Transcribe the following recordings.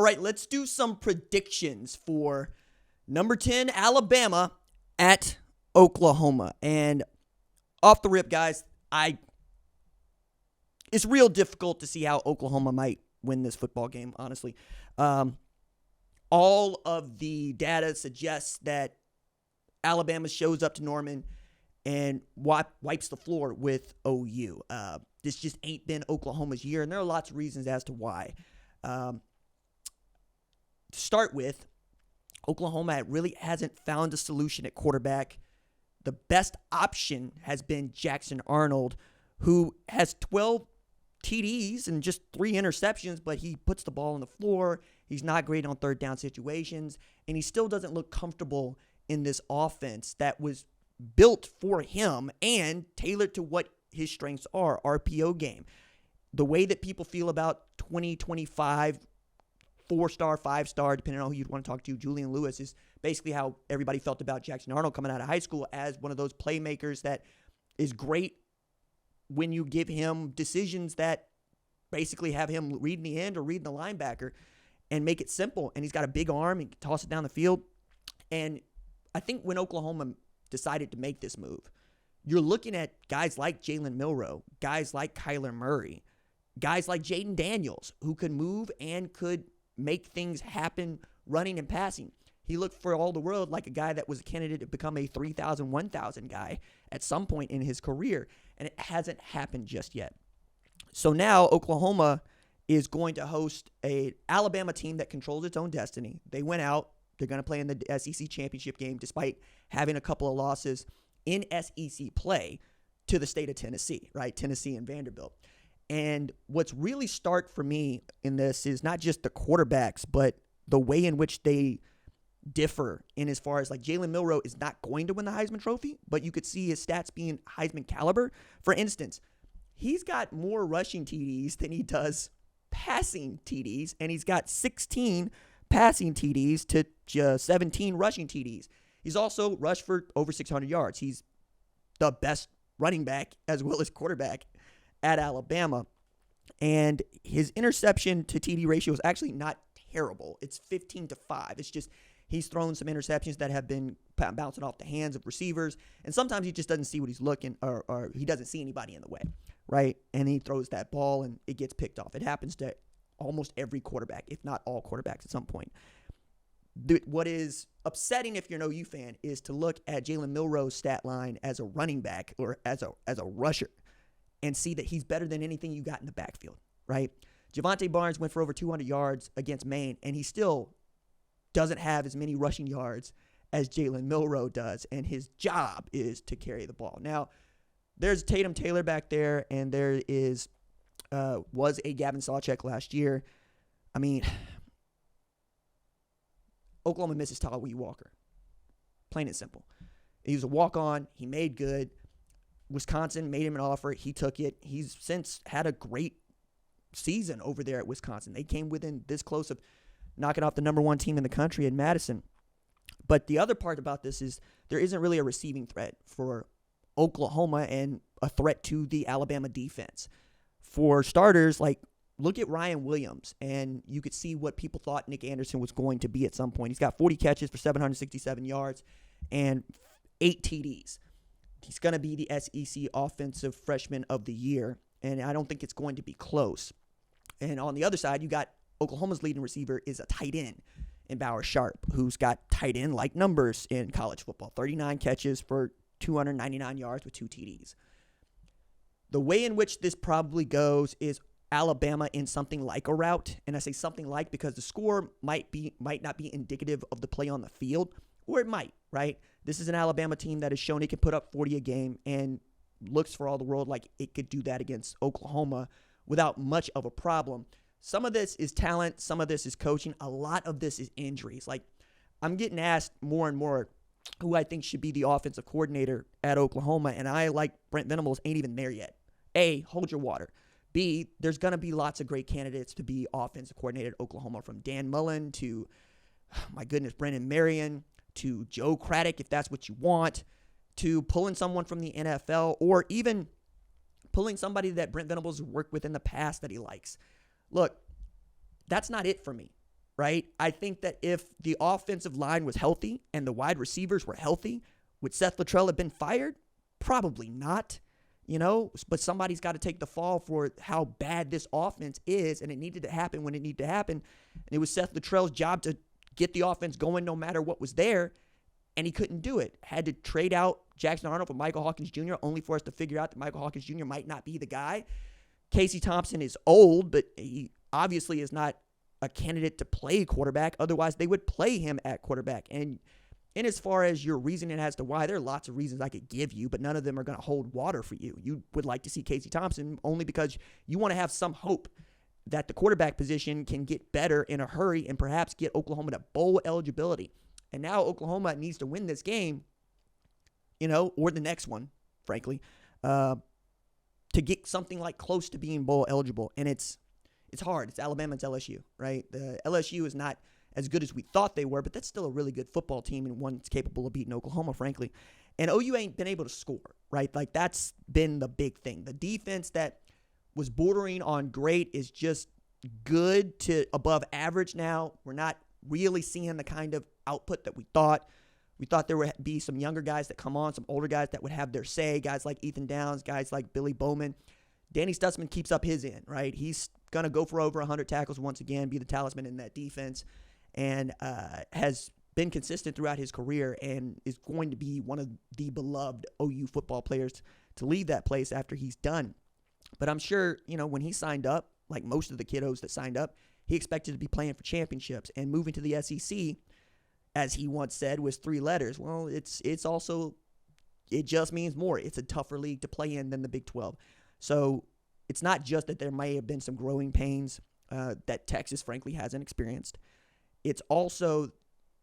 All right, let's do some predictions for number 10, Alabama at Oklahoma. And off the rip, guys, it's real difficult to see how Oklahoma might win this football game, honestly. All of the data suggests that Alabama shows up to Norman and wipes the floor with OU. This just ain't been Oklahoma's year, and there are lots of reasons as to why. To start with, Oklahoma really hasn't found a solution at quarterback. The best option has been Jackson Arnold, who has 12 TDs and just 3 interceptions, but he puts the ball on the floor. He's not great on third down situations, and he still doesn't look comfortable in this offense that was built for him and tailored to what his strengths are, RPO game. The way that people feel about 2025 4-star, 5-star, depending on who you'd want to talk to, Julian Lewis, is basically how everybody felt about Jackson Arnold coming out of high school as one of those playmakers that is great when you give him decisions that basically have him reading the end or reading the linebacker and make it simple. And he's got a big arm and can toss it down the field. And I think when Oklahoma decided to make this move, you're looking at guys like Jalen Milroe, guys like Kyler Murray, guys like Jaden Daniels, who could move and could make things happen running and passing. He looked for all the world like a guy that was a candidate to become a 3,000, 1,000 guy at some point in his career, and it hasn't happened just yet. So now Oklahoma is going to host an Alabama team that controls its own destiny. They went out. They're going to play in the SEC championship game despite having a couple of losses in SEC play to the state of Tennessee, right? Tennessee and Vanderbilt. And what's really stark for me in this is not just the quarterbacks, but the way in which they differ in as far as like Jalen Milroe is not going to win the Heisman Trophy, but you could see his stats being Heisman caliber. For instance, he's got more rushing TDs than he does passing TDs, and he's got 16 passing TDs to 17 rushing TDs. He's also rushed for over 600 yards. He's the best running back as well as quarterback at Alabama. And his interception to TD ratio is actually not terrible. It's 15-5. It's just he's thrown some interceptions that have been bouncing off the hands of receivers. And sometimes he just doesn't see what he's looking or he doesn't see anybody in the way, right? And he throws that ball and it gets picked off. It happens to almost every quarterback, if not all quarterbacks at some point. What is upsetting if you're an OU fan is to look at Jalen Milroe's stat line as a running back or as a rusher and see that he's better than anything you got in the backfield, right? Javonte Barnes went for over 200 yards against Maine, and he still doesn't have as many rushing yards as Jalen Milroe does, and his job is to carry the ball. Now, there's Tatum Taylor back there, and there was a Gavin Sawchuk last year. I mean, Oklahoma misses Tawee Walker. Plain and simple. He was a walk-on. He made good. Wisconsin made him an offer. He took it. He's since had a great season over there at Wisconsin. They came within this close of knocking off the number 1 team in the country in Madison. But the other part about this is there isn't really a receiving threat for Oklahoma and a threat to the Alabama defense. For starters, like, look at Ryan Williams, and you could see what people thought Nick Anderson was going to be at some point. He's got 40 catches for 767 yards and 8 TDs. He's going to be the SEC Offensive Freshman of the Year, and I don't think it's going to be close. And on the other side, you got Oklahoma's leading receiver is a tight end in Bauer Sharp, who's got tight end-like numbers in college football. 39 catches for 299 yards with 2 TDs. The way in which this probably goes is Alabama in something like a route, and I say something like because the score might not be indicative of the play on the field, or it might, right? This is an Alabama team that has shown it can put up 40 a game and looks for all the world like it could do that against Oklahoma without much of a problem. Some of this is talent. Some of this is coaching. A lot of this is injuries. Like, I'm getting asked more and more who I think should be the offensive coordinator at Oklahoma, and I, like Brent Venables, ain't even there yet. A, hold your water. B, there's going to be lots of great candidates to be offensive coordinator at Oklahoma, from Dan Mullen to, my goodness, Brennan Marion, to Joe Craddock, if that's what you want, to pulling someone from the NFL, or even pulling somebody that Brent Venables worked with in the past that he likes. Look, that's not it for me, right? I think that if the offensive line was healthy and the wide receivers were healthy, would Seth Luttrell have been fired? Probably not, but somebody's got to take the fall for how bad this offense is, and it needed to happen when it needed to happen. And it was Seth Luttrell's job to get the offense going no matter what was there, and he couldn't do it. Had to trade out Jackson Arnold for Michael Hawkins Jr., only for us to figure out that Michael Hawkins Jr. might not be the guy. Casey Thompson is old, but he obviously is not a candidate to play quarterback. Otherwise, they would play him at quarterback. And as far as your reasoning as to why, there are lots of reasons I could give you, but none of them are going to hold water for you. You would like to see Casey Thompson only because you want to have some hope that the quarterback position can get better in a hurry and perhaps get Oklahoma to bowl eligibility. And now Oklahoma needs to win this game, or the next one, frankly, to get something like close to being bowl eligible. And it's hard. It's Alabama, it's LSU, right? The LSU is not as good as we thought they were, but that's still a really good football team and one that's capable of beating Oklahoma, frankly. And OU ain't been able to score, right? Like, that's been the big thing. The defense that was bordering on great is just good to above average now. We're not really seeing the kind of output that we thought. We thought there would be some younger guys that come on, some older guys that would have their say, guys like Ethan Downs, guys like Billy Bowman. Danny Stutzman keeps up his end, right? He's going to go for over 100 tackles once again, be the talisman in that defense, and has been consistent throughout his career and is going to be one of the beloved OU football players to leave that place after he's done. But I'm sure, when he signed up, like most of the kiddos that signed up, he expected to be playing for championships, and moving to the SEC, as he once said, was 3 letters. Well, it just means more. It's a tougher league to play in than the Big 12. So it's not just that there may have been some growing pains that Texas, frankly, hasn't experienced. It's also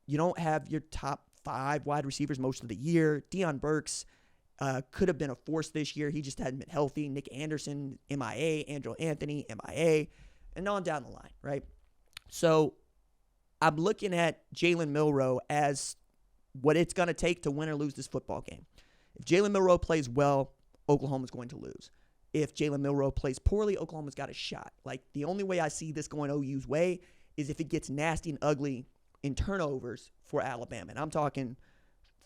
you don't have your top 5 wide receivers most of the year. Deion Burks could have been a force this year. He just hadn't been healthy. Nick Anderson, MIA. Andrew Anthony, MIA. And on down the line, right? So I'm looking at Jalen Milroe as what it's going to take to win or lose this football game. If Jalen Milroe plays well, Oklahoma's going to lose. If Jalen Milroe plays poorly, Oklahoma's got a shot. Like, the only way I see this going OU's way is if it gets nasty and ugly in turnovers for Alabama. And I'm talking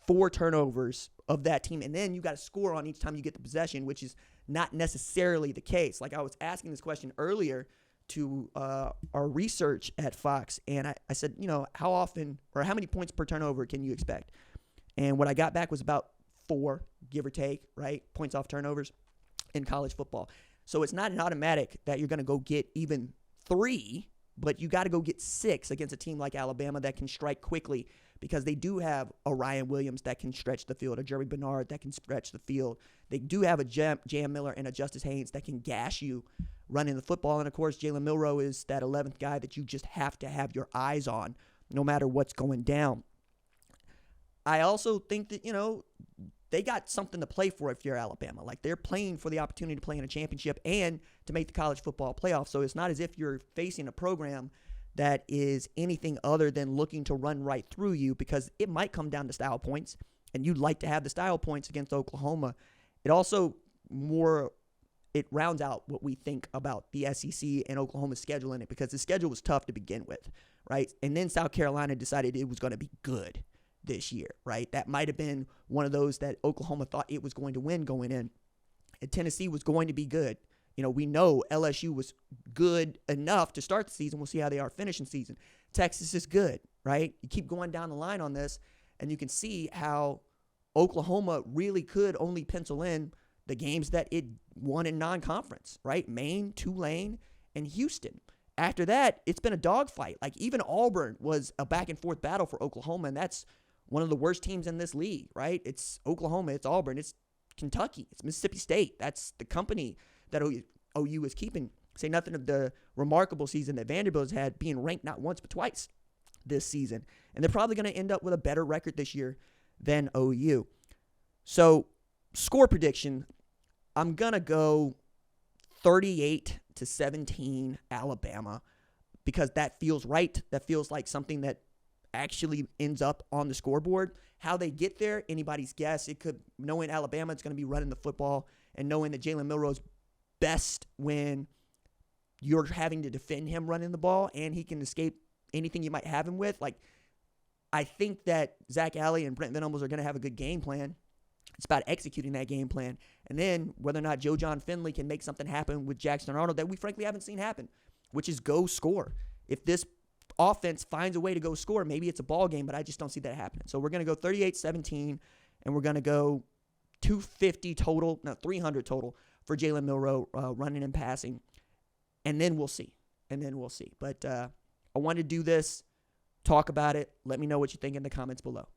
4 turnovers of that team. And then you got to score on each time you get the possession, which is not necessarily the case. Like, I was asking this question earlier to our research at Fox, and I said, how often or how many points per turnover can you expect? And what I got back was about 4, give or take, right? Points off turnovers in college football. So it's not an automatic that you're going to go get even 3, but you got to go get 6 against a team like Alabama that can strike quickly, because they do have a Ryan Williams that can stretch the field, a Jerry Bernard that can stretch the field. They do have a Jam Miller and a Justice Haynes that can gash you running the football. And, of course, Jalen Milroe is that 11th guy that you just have to have your eyes on no matter what's going down. I also think that, they got something to play for if you're Alabama. Like, they're playing for the opportunity to play in a championship and to make the college football playoff. So it's not as if you're facing a program that is anything other than looking to run right through you, because it might come down to style points, and you'd like to have the style points against Oklahoma. It also it rounds out what we think about the SEC and Oklahoma's schedule in it, because the schedule was tough to begin with, right? And then South Carolina decided it was going to be good this year, right? That might have been one of those that Oklahoma thought it was going to win going in. And Tennessee was going to be good. We know LSU was good enough to start the season. We'll see how they are finishing the season. Texas is good, right? You keep going down the line on this, and you can see how Oklahoma really could only pencil in the games that it won in non-conference, right? Maine, Tulane, and Houston. After that, it's been a dogfight. Like, even Auburn was a back-and-forth battle for Oklahoma, and that's one of the worst teams in this league, right? It's Oklahoma, it's Auburn, it's Kentucky, it's Mississippi State. That's the company that OU is keeping. Say nothing of the remarkable season that Vanderbilt has had, being ranked not once but twice this season. And they're probably going to end up with a better record this year than OU. So, score prediction, I'm going to go 38-17 Alabama, because that feels right. That feels like something that actually ends up on the scoreboard. How they get there, anybody's guess. It could, knowing Alabama is going to be running the football, and knowing that Jalen Milroe's best when you're having to defend him running the ball, and he can escape anything you might have him with. Like, I think that Zach Alley and Brent Venables are going to have a good game plan. It's about executing that game plan. And then whether or not Joe John Finley can make something happen with Jackson Arnold that we frankly haven't seen happen, which is go score. If this offense finds a way to go score, maybe it's a ball game, but I just don't see that happening. So we're going to go 38-17, and we're going to go 250 total, no, 300 total for Jalen Milroe running and passing. And then we'll see. But I wanted to do this, talk about it. Let me know what you think in the comments below.